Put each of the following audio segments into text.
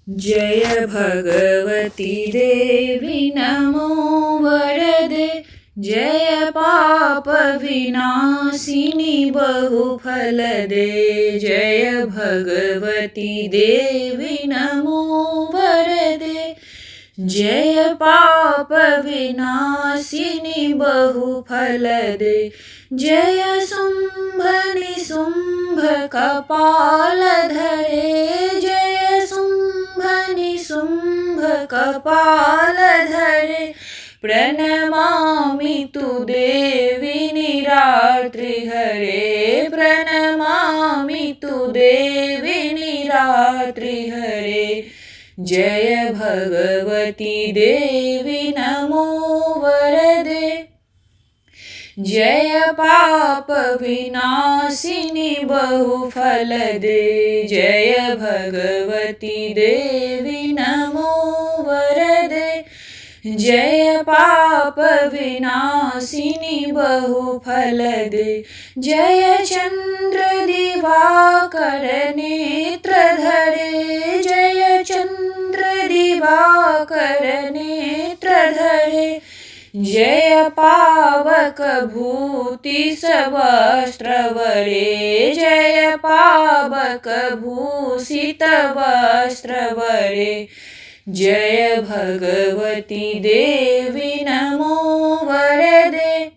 जय भगवती देवी नमो वरदे। जय पाप विनाशिनी बहुफलदे। जय भगवती देवी नमो वरदे। जय पाप विनाशिनी बहुफलदे। जय शुंभ निशुंभ कपाल धरे। जय शुंभ निशुंभ कपाल धरे। प्रणमामि तु देवी निरात्रि हरे। प्रणमामि तु देवी निरात्रि हरे। जय भगवती देवी नमो वरदे। जय पाप विनाशिनी बहुफलदे। जय भगवती देवी नमो वरदे। जय पाप विनाशिनी बहुफलदे। जय चंद्र दिवाकर नेत्रधरे। जय चंद्र दिवाकर नेत्रधरे। जय पावक भूति वस्त्रवरे। जय पावक भूषित वस्त्रवरे। जय भगवती देवी नमो वरदे।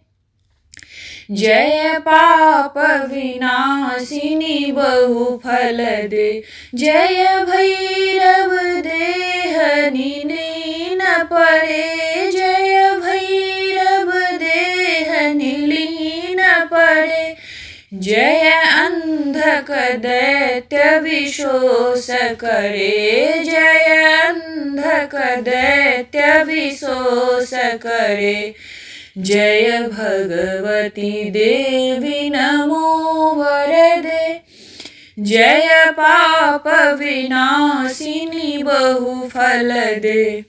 जय पाप विनाशिनी बहुफलदे। जय भैरव देह निलीन परे। जय भैरव देह निलीन परे। जय अंधक दैत्य विशोष करे। जय अंधक दैत्य विशोष करे। जय भगवती देवी नमो वरदे। जय पाप विनाशिनी बहुफलदे।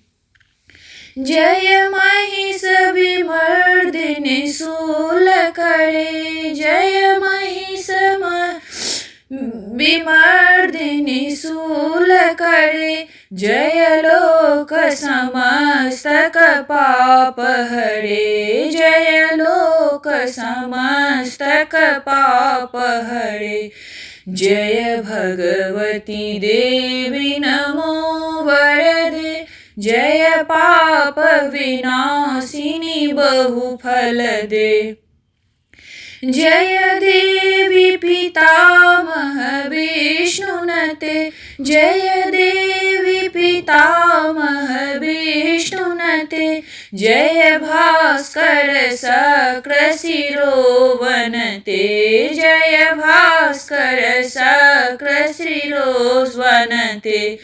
जय महिष विमर्दिनी शूलकरे। जय महिष विमर्दिनी शूलकरे। जय लोक समस्तक पाप हरे। जय लोक समस्तक पाप हरे। जय भगवती देवी नमो वरदे। जय पाप विनाशिनी बहुफलदे। जय देवी पितामह विष्णुनते। जय देवी पितामह विष्णुनते। जय भास्कर शक्र शिरोवनते। जय भास्कर शक्र शिरोवनते।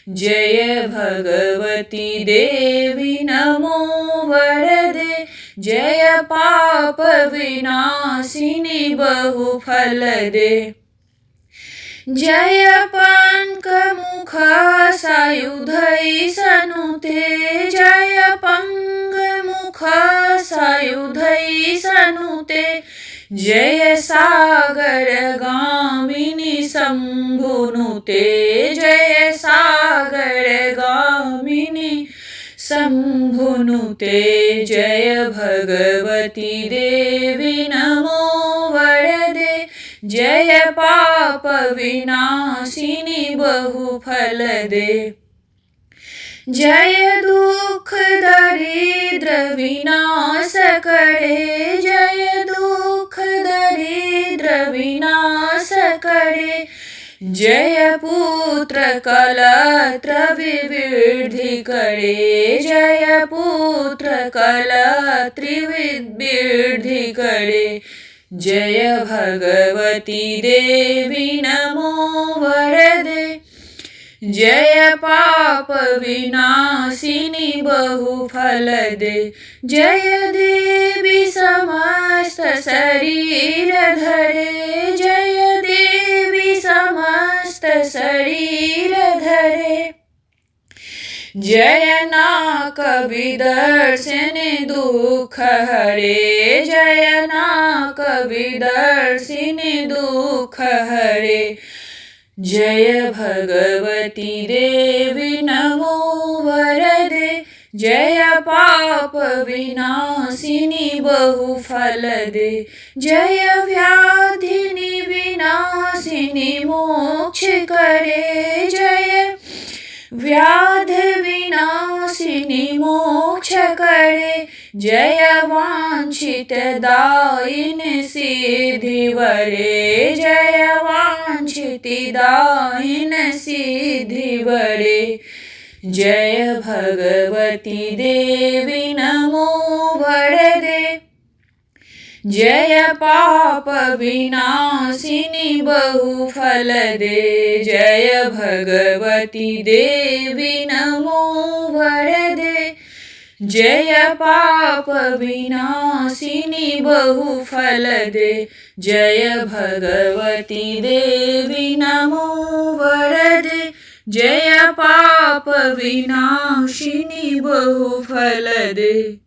जय भगवती देवी नमो वरदे। जय पाप विनाशिनी बहुफलदे। जय पंक मुख सायुधै सनुते। जय पंक मुख सायुधै सनुते। जय सागर गामिनी शंभुनुते। जय सागर गामिनी शंभुनुते। जय भगवती देवी नमो वरदे। जय पाप विनाशिनी बहुफलदे। जय दुख दरिद्र विनाश करे। जय दुख दरिद्र विनाश करे। जय पुत्र कलत्र विवृद्धि करे। जय पुत्र कलत्र विवृद्धि करे। जय भगवती देवी नमो वरदे। जय पाप विनाशिनी बहुफलदे। जय देवी समस्त शरीर धरे। जय देवी समस्त शरीर धरे। जय नाक विदर्शिनी दुख हरे। जय नाक विदर्शिनी दुख हरे। जय भगवती देवी जय पाप विनाशिनी बहुफल दे, जय व्याधिनी विनाशिनी मोक्ष करे, जय व्याध विनाशिनी मोक्ष करे, जय वांछित दायिन सिद्धि वरे, जय वांछित दायिन सिद्धि वरे, जय भगवती देवी नमो वरदे, जय पाप विनाशिनी बहुफल दे, जय भगवती देवी नमो वरदे, जय पाप विनाशिनी बहुफल दे, जय भगवती देवी नमो वरदे, जय पाप विनाशिनी बहुफल दे।